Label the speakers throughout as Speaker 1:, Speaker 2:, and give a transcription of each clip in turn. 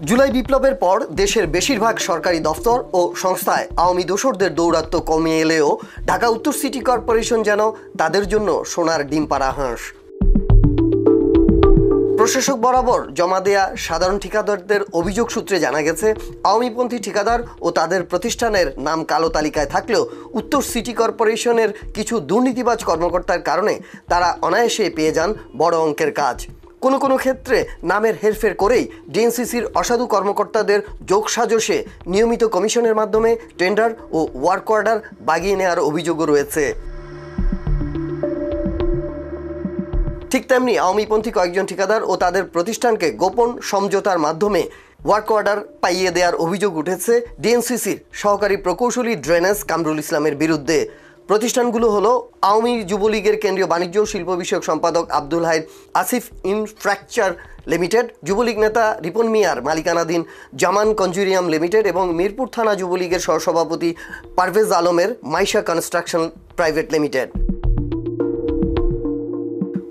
Speaker 1: জুলাই বিপ্লবের পর দেশের বেশিরভাগ সরকারি দফতর ও সংস্থায় আওয়ামী দোসরদের দৌরাত্ম্য কমে এলেও ঢাকা উত্তর সিটি কর্পোরেশন যেন তাদের জন্য সোনার ডিম পাড়া হাঁস। প্রশাসক বরাবর জমা দেয়া সাধারণ ঠিকাদারদের অভিযোগ সূত্রে জানা গেছে, আওয়ামীপন্থী ঠিকাদার ও তাদের প্রতিষ্ঠানের নাম কালো তালিকায় থাকলেও উত্তর সিটি কর্পোরেশনের কিছু দুর্নীতিবাজ কর্মকর্তার কারণে তারা অনায়াসে পেয়ে যান বড় অঙ্কের কাজ। কোনো ক্ষেত্রে নামের হেরফের করেই ডিএনসিসির অসাধু কর্মকর্তাদের যোগসাজশে নিয়মিত কমিশনের মাধ্যমে টেন্ডার ও ওয়ার্ক অর্ডার বাগিয়ে নেওয়ার অভিযোগও রয়েছে। ঠিক তেমনি আওয়ামীপন্থী কয়েকজন ঠিকাদার ও তাদের প্রতিষ্ঠানকে গোপন সমঝোতার মাধ্যমে ওয়ার্ক অর্ডার পাইয়ে দেওয়ার অভিযোগ উঠেছে ডিএনসিসির সহকারী প্রকৌশলী ড্রেনেজ কামরুল ইসলামের বিরুদ্ধে। প্রতিষ্ঠানগুলো হলো আওয়ামী যুবলীগের কেন্দ্রীয় বাণিজ্য ও শিল্প বিষয়ক সম্পাদক আব্দুল হাই আসিফ ইনফ্রাস্ট্রাকচার লিমিটেড, যুবলীগ নেতা রিপন মিয়ার মালিকানাধীন জামান কনজুরিয়াম লিমিটেড এবং মিরপুর থানা যুবলীগের সহসভাপতি পারভেজ আলমের মাইশা কনস্ট্রাকশন প্রাইভেট লিমিটেড।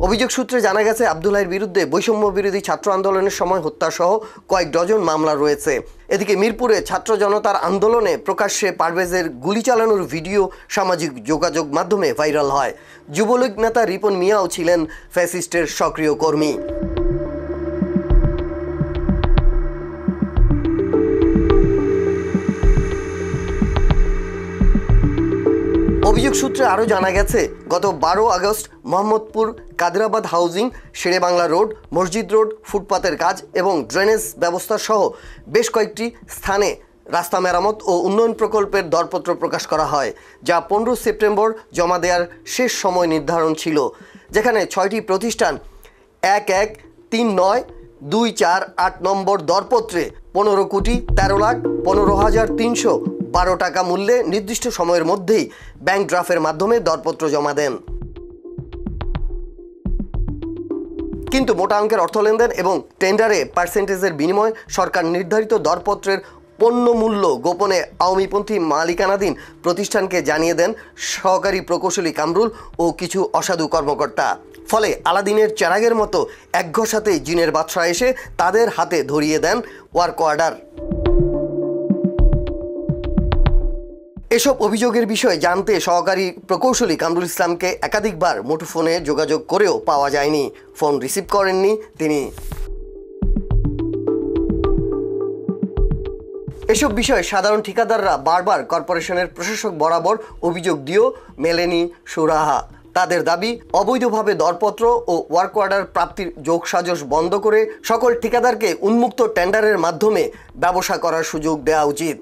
Speaker 1: অভিযোগ সূত্রে জানা গেছে, আব্দুল হাইয়ের বিরুদ্ধে বৈষম্য বিরোধী ছাত্র আন্দোলনের সময় হত্যাসহ কয়েক ডজন মামলা রয়েছে। এদিকে মিরপুরে ছাত্র জনতার আন্দোলনে প্রকাশ্যে পারভেজের গুলি চালানোর ভিডিও সামাজিক যোগাযোগ মাধ্যমে ভাইরাল হয়। যুবলীগ নেতা রিপন মিয়াও ছিলেন ফ্যাসিস্টের সক্রিয় কর্মী। অভিযোগ সূত্রে আরও জানা গেছে, গত 12 August Mohammadpur Kaderabad housing, Sherebangla road, Masjid road ফুটপাতের কাজ এবং ড্রেনেজ ব্যবস্থা সহ বেশ কয়েকটি স্থানে রাস্তা মেরামত ও উন্নয়ন প্রকল্পের দরপত্র প্রকাশ করা হয়, যা 15 সেপ্টেম্বর জমা দেওয়ার শেষ সময় নির্ধারণ ছিল। যেখানে 6টি প্রতিষ্ঠান 113924 নম্বর দরপত্রে 15,13,15,312 টাকা মূল্যে নির্দিষ্ট সময়ের মধ্যেই ব্যাংক ড্রাফটের মাধ্যমে দরপত্র জমা দেন। কিন্তু মোটা অঙ্কের অর্থ লেনদেন এবং টেন্ডারে পার্সেন্টেজের বিনিময়ে সরকার নির্ধারিত দরপত্রের পণ্য মূল্য গোপনে আওয়ামীপন্থী মালিকানাধীন প্রতিষ্ঠানকে জানিয়ে দেন সহকারী প্রকৌশলী কামরুল ও কিছু অসাধু কর্মকর্তা। ফলে আলাদিনের চেরাগের মতো একঘষাতেই জিনের বাদশা এসে তাদের হাতে ধরিয়ে দেন ওয়ার্ক অর্ডার। এসব অভিযোগের বিষয়ে জানতে সহকারী প্রকৌশলী কামরুল ইসলামকে একাধিকবার মুঠোফোনে যোগাযোগ করেও পাওয়া যায়নি। ফোন রিসিভ করেননি তিনি। এসব বিষয়ে সাধারণ ঠিকাদাররা বারবার কর্পোরেশনের প্রশাসক বরাবর অভিযোগ দিয়েও মেলেনি সুরাহা। তাদের দাবি, অবৈধভাবে দরপত্র ও ওয়ার্ক অর্ডার প্রাপ্তির যোগসাজশ বন্ধ করে সকল ঠিকাদারকে উন্মুক্ত টেন্ডারের মাধ্যমে ব্যবসা করার সুযোগ দেওয়া উচিত।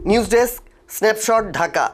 Speaker 1: News desk, snapshot, Dhaka.